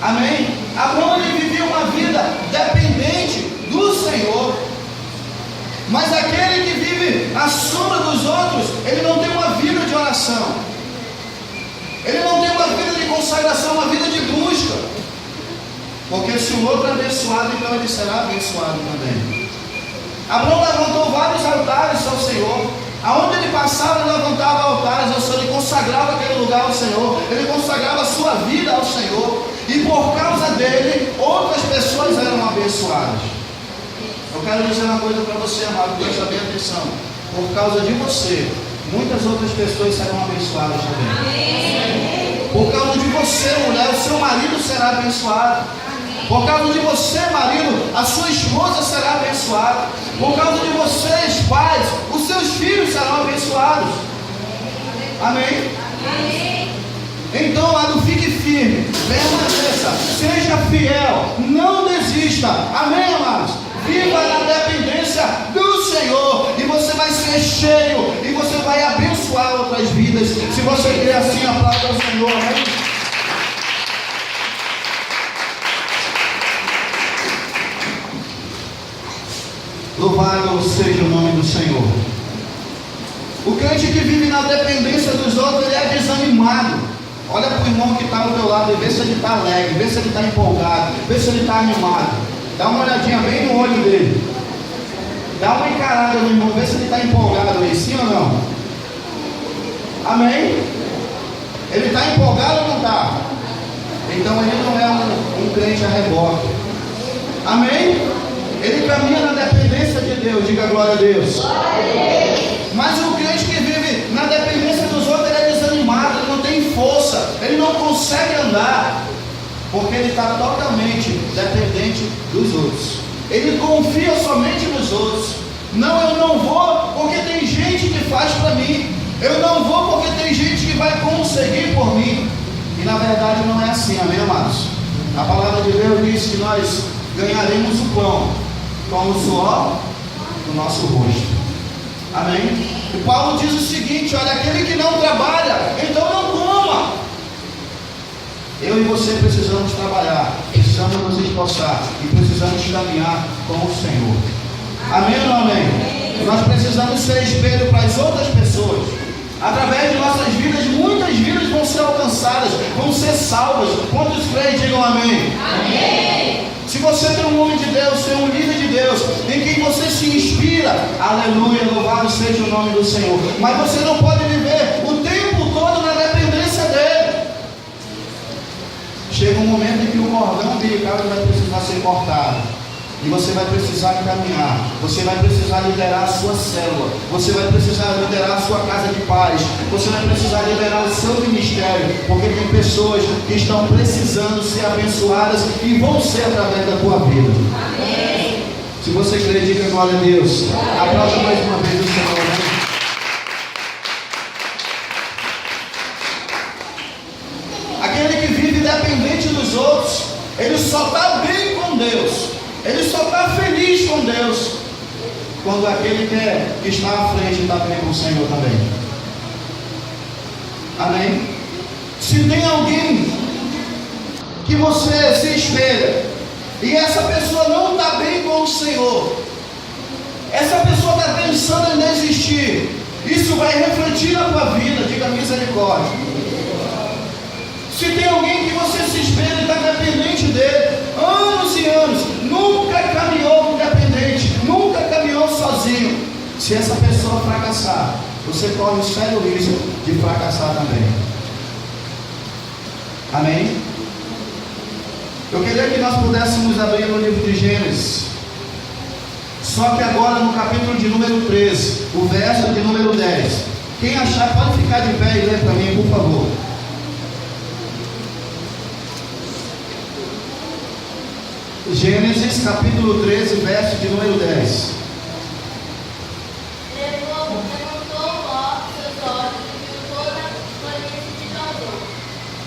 Amém? Abraão, ele vivia uma vida dependente do Senhor. Mas aquele que vive à sombra dos outros, ele não tem uma vida de oração, ele não tem uma vida de consagração, uma vida de busca. Porque se o outro é abençoado, então ele será abençoado também. Abraão levantou vários altares ao Senhor. Aonde ele passava, ele levantava altares ao Senhor. Ele consagrava aquele lugar ao Senhor. Ele consagrava a sua vida ao Senhor. E por causa dele, outras pessoas eram abençoadas. Eu quero dizer uma coisa para você, amado, presta bem atenção. Por causa de você, muitas outras pessoas serão abençoadas também. Por causa de você, mulher, o seu marido será abençoado. Por causa de você, marido, a sua esposa será abençoada. Por causa de vocês, pais, os seus filhos serão abençoados. Amém? Amém. Então, amado, fique firme, permaneça, seja fiel, não desista. Amém, amados? Viva na dependência do Senhor, e você vai ser cheio, e você vai abençoar outras vidas. Se você crê assim, aplauda ao Senhor. Amém? Louvado seja o nome do Senhor. O crente que vive na dependência dos outros, ele é desanimado. Olha para o irmão que está ao teu lado e vê se ele está alegre, vê se ele está empolgado, vê se ele está animado. Dá uma olhadinha bem no olho dele. Dá uma encarada no irmão, vê se ele está empolgado aí, sim ou não? Amém? Ele está empolgado ou não está? Então ele não é um crente a reboque. Amém? Ele caminha na dependência de Deus, diga glória a Deus. Mas o crente que vive na dependência dos outros, ele é desanimado, ele não tem força, ele não consegue andar, porque ele está totalmente dependente dos outros. Ele confia somente nos outros. Não, eu não vou porque tem gente que faz para mim. Eu não vou porque tem gente que vai conseguir por mim. E na verdade não é assim, amém, amados? A palavra de Deus diz que nós ganharemos o pão com o suor do nosso rosto. Amém? E Paulo diz o seguinte: olha, aquele que não trabalha, então não coma. Eu e você precisamos trabalhar, precisamos nos esforçar e precisamos caminhar com o Senhor. Amém ou não amém? Nós precisamos ser espelho para as outras pessoas. Através de nossas vidas, muitas vidas vão ser alcançadas, vão ser salvas. Quantos creem, digam amém? Amém. Se você tem um homem de Deus, tem um líder de Deus, em quem você se inspira, aleluia, louvado seja o nome do Senhor. Mas você não pode viver o tempo todo na dependência dele. Chega um momento em que o cordão umbilical vai precisar ser cortado. E você vai precisar caminhar, você vai precisar liderar a sua célula, você vai precisar liderar a sua casa de paz, você vai precisar liderar o seu ministério, porque tem pessoas que estão precisando ser abençoadas e vão ser através da tua vida. Amém. Se você crê, diga glória a Deus. Aplauda mais uma vez o Senhor. Né? Aquele que vive dependente dos outros, ele só está bem com Deus. Ele só está feliz com Deus quando aquele que está à frente está bem com o Senhor também. Amém? Se tem alguém que você se espelha e essa pessoa não está bem com o Senhor, essa pessoa está pensando em desistir, isso vai refletir na tua vida, diga misericórdia. Se tem alguém que você se espelha e está dependente dele, anos e anos, nunca caminhou independente, nunca caminhou sozinho. Se essa pessoa fracassar, você corre o sério risco de fracassar também. Amém? Eu queria que nós pudéssemos abrir no livro de Gênesis. Só que agora no capítulo de número 13, o verso de número 10. Quem achar pode ficar de pé e ler para mim, por favor. Gênesis capítulo 13, verso de número 10. Levantou Ló seus olhos e viu toda a planície de Jordão,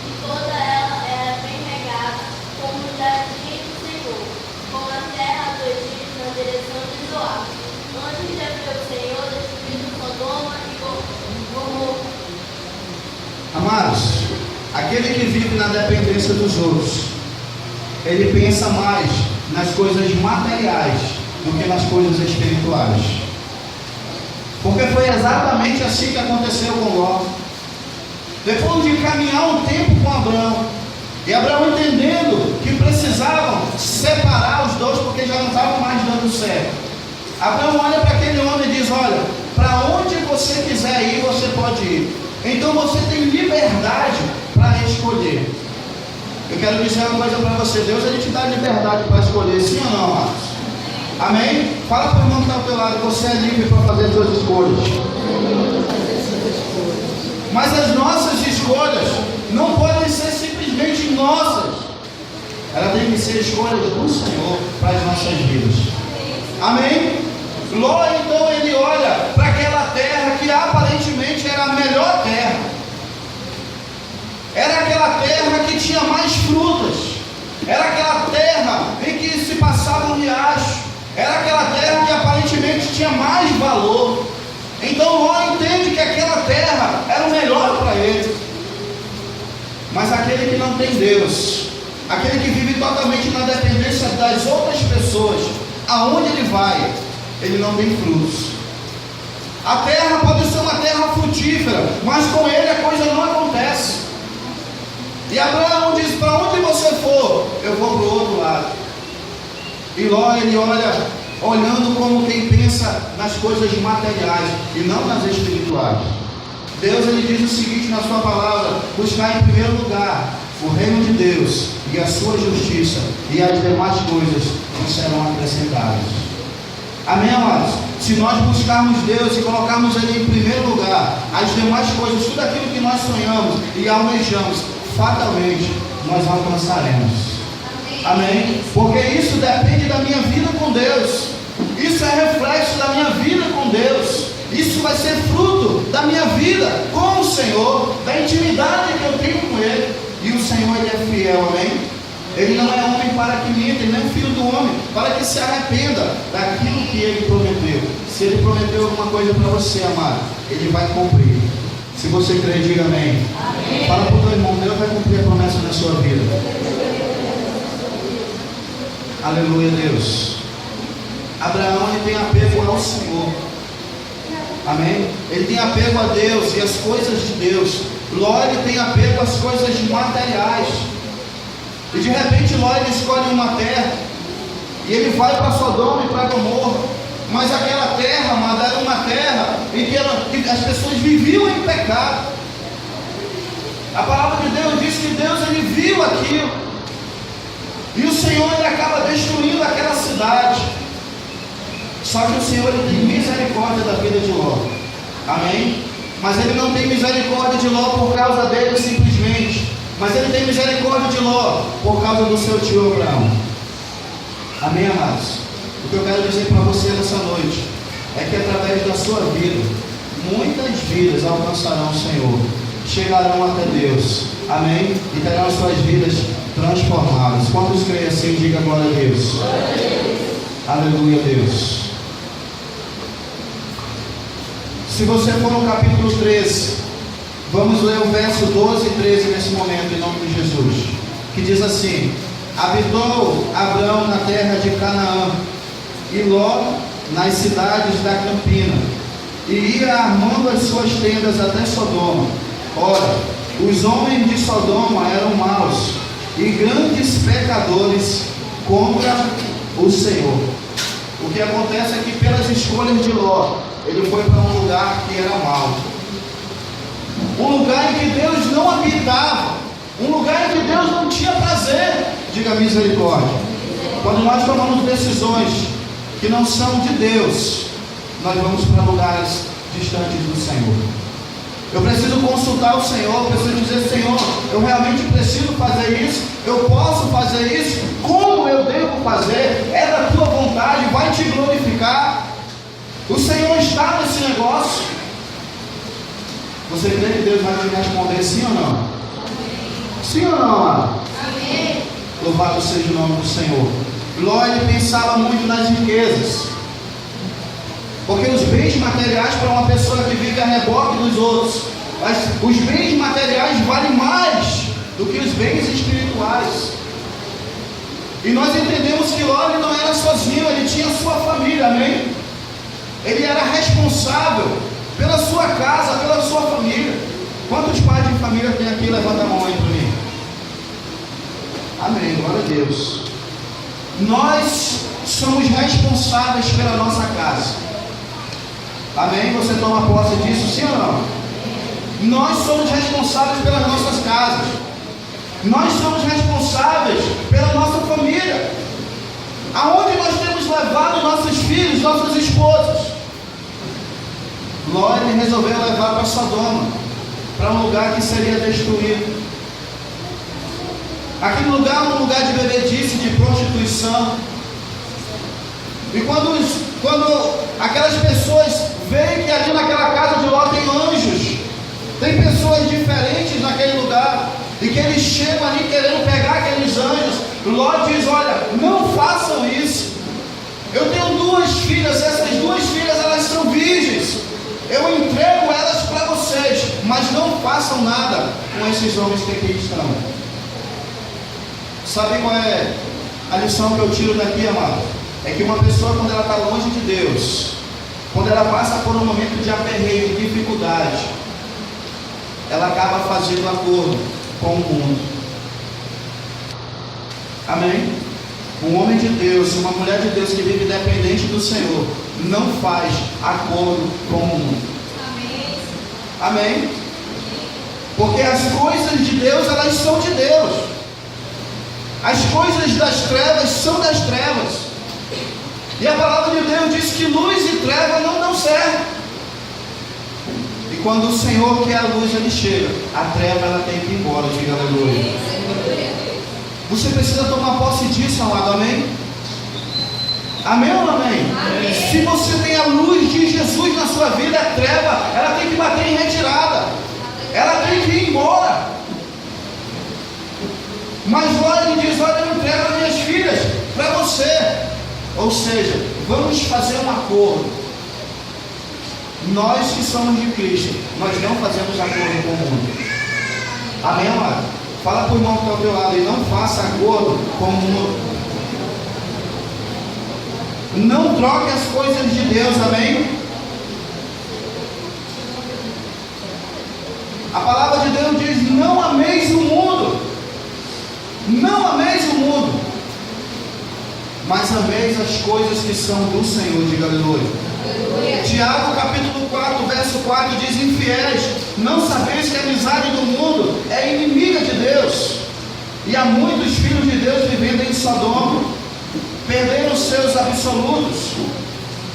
e toda ela era bem regada, como o jardim do Senhor, como a terra do Egito na direção de Zoar. Antes de haver o Senhor destruído Sodoma e Gomorra. Amados, aquele que vive na dependência dos outros, ele pensa mais nas coisas materiais do que nas coisas espirituais. Porque foi exatamente assim que aconteceu com Ló. Depois de caminhar um tempo com Abraão, e Abraão entendendo que precisavam separar os dois porque já não estavam mais dando certo, Abraão olha para aquele homem e diz: olha, para onde você quiser ir, você pode ir. Então você tem liberdade para escolher. Eu quero dizer uma coisa para você: Deus, ele te dá liberdade para escolher, sim ou não, amados? Amém? Fala para o irmão que está ao teu lado: você é livre para fazer as suas escolhas. Mas as nossas escolhas não podem ser simplesmente nossas. Ela tem que ser escolhas do Senhor para as nossas vidas. Amém? Ló, então, ele olha para aquela terra que aparentemente era a melhor terra. Era aquela terra que tinha mais frutas. Era aquela terra em que se passava um riacho. Era aquela terra que aparentemente tinha mais valor. Então Ló entende que aquela terra era o melhor para ele. Mas aquele que não tem Deus, aquele que vive totalmente na dependência das outras pessoas, aonde ele vai, ele não tem frutos. A terra pode ser uma terra frutífera, mas com ele a coisa não acontece. E Abraão diz: para onde você for, eu vou para o outro lado. E Ló, ele olha, olhando como quem pensa nas coisas materiais e não nas espirituais. Deus, ele diz o seguinte na sua palavra: buscar em primeiro lugar o reino de Deus e a sua justiça, e as demais coisas nos serão acrescentadas. Amém, amados? Se nós buscarmos Deus e colocarmos ele em primeiro lugar, as demais coisas, tudo aquilo que nós sonhamos e almejamos, fatalmente nós alcançaremos. Amém? Porque isso depende da minha vida com Deus. Isso é reflexo da minha vida com Deus. Isso vai ser fruto da minha vida com o Senhor, da intimidade que eu tenho com Ele. E o Senhor, ele é fiel, amém? Ele não é homem para que minta, ele não é filho do homem para que se arrependa daquilo que ele prometeu. Se ele prometeu alguma coisa para você, amado, ele vai cumprir. Se você crê, diga amém. Amém. Fala para o teu irmão: Deus vai cumprir a promessa na sua vida. Aleluia, Deus. Abraão, ele tem apego ao Senhor. Amém? Ele tem apego a Deus e as coisas de Deus. Ló, ele tem apego às coisas materiais. E de repente Ló, ele escolhe uma terra e ele vai para Sodoma e para Gomorra. Mas aquela terra, amada, era uma terra em que as pessoas viviam em pecado. A palavra de Deus diz que Deus, ele viu aquilo. E o Senhor, ele acaba destruindo aquela cidade. Só que o Senhor, ele tem misericórdia da vida de Ló. Amém? Mas ele não tem misericórdia de Ló por causa dele simplesmente. Mas ele tem misericórdia de Ló por causa do seu tio Abraão. Amém, amados? O que eu quero dizer para você nessa noite é que através da sua vida, muitas vidas alcançarão o Senhor, chegarão até Deus. Amém? E terão as suas vidas transformadas. Quantos creem assim, diga glória a Deus. Glória a Deus. Aleluia, Deus. Se você for no capítulo 13, vamos ler o verso 12 e 13 nesse momento, em nome de Jesus, que diz assim: habitou Abraão na terra de Canaã, e Ló nas cidades da campina, e ia armando as suas tendas até Sodoma. Ora, os homens de Sodoma eram maus e grandes pecadores contra o Senhor. O que acontece é que pelas escolhas de Ló, ele foi para um lugar que era mau, um lugar em que Deus não habitava, um lugar em que Deus não tinha prazer. Diga misericórdia. Quando nós tomamos decisões que não são de Deus, nós vamos para lugares distantes do Senhor. Eu preciso consultar o Senhor, eu preciso dizer: Senhor, eu realmente preciso fazer isso, eu posso fazer isso, como eu devo fazer, é da tua vontade, vai te glorificar. O Senhor está nesse negócio. Você crê que Deus vai te responder sim ou não? Sim ou não, amado? Amém. Louvado seja o nome do Senhor. Ló, ele pensava muito nas riquezas, porque os bens materiais, para uma pessoa que vive a reboque dos outros, os bens materiais valem mais do que os bens espirituais. E nós entendemos que Ló ele não era sozinho, ele tinha sua família, amém? Ele era responsável pela sua casa, pela sua família. Quantos pais de família tem aqui? Levanta a mão aí para mim. Amém, glória a Deus. Nós somos responsáveis pela nossa casa. Amém? Você toma posse disso, sim ou não? Nós somos responsáveis pelas nossas casas. Nós somos responsáveis pela nossa família. Aonde nós temos levado nossos filhos, nossas esposas? Ló ele resolveu levar para Sodoma, para um lugar que seria destruído. Aquele lugar é um lugar de bebedice, de prostituição. E quando aquelas pessoas veem que ali naquela casa de Ló tem anjos, tem pessoas diferentes naquele lugar, e que eles chegam ali querendo pegar aqueles anjos, Ló diz: olha, não façam isso. Eu tenho 2 filhas, essas 2 filhas elas são virgens, eu entrego elas para vocês, mas não façam nada com esses homens que aqui estão. Sabe qual é a lição que eu tiro daqui, amado? É que uma pessoa, quando ela está longe de Deus, quando ela passa por um momento de aperreio, de dificuldade, ela acaba fazendo acordo com o mundo. Amém? Um homem de Deus, uma mulher de Deus que vive dependente do Senhor, não faz acordo com o mundo. Amém? Porque as coisas de Deus, elas são de Deus. As coisas das trevas são das trevas. E a palavra de Deus diz que luz e treva não dão certo. E quando o Senhor quer a luz, ele chega. A treva ela tem que ir embora, diga aleluia. Você precisa tomar posse disso, amado, amém? Amém ou não amém? Amém? Se você tem a luz de Jesus na sua vida, a treva, ela tem que bater em retirada. Ela tem que ir embora. Mas Ló ele diz: olha, eu entrego as minhas filhas para você. Ou seja, vamos fazer um acordo. Nós que somos de Cristo, nós não fazemos acordo com o mundo. Amém, amado? Fala para o irmão que está ao teu lado e não faça acordo com o mundo. Não troque as coisas de Deus, amém? A palavra de Deus diz: não ameis o mundo. Não ameis o mundo, mas ameis as coisas que são do Senhor, diga aleluia. Tiago capítulo 4, verso 4 diz: infiéis, não sabeis que a amizade do mundo é inimiga de Deus? E há muitos filhos de Deus vivendo em Sodoma, perdendo seus absolutos,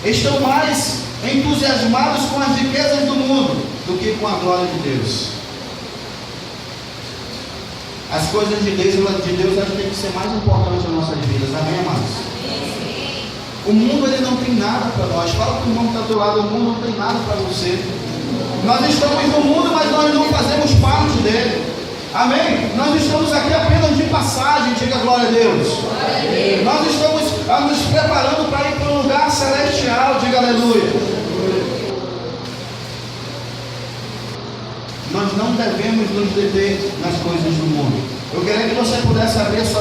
estão mais entusiasmados com as riquezas do mundo do que com a glória de Deus. As coisas de Deus, elas têm que ser mais importantes nas nossas vidas, amém, amados? O mundo ele não tem nada para nós. Fala para o irmão que está do teu lado: o mundo não tem nada para você. Nós estamos no mundo, mas nós não fazemos parte dele, amém? Nós estamos aqui apenas de passagem, diga glória a Deus. Nós estamos nos preparando para ir para um lugar celestial, diga aleluia. Nós não devemos nos deter nas coisas do mundo. Eu queria que você pudesse abrir a sua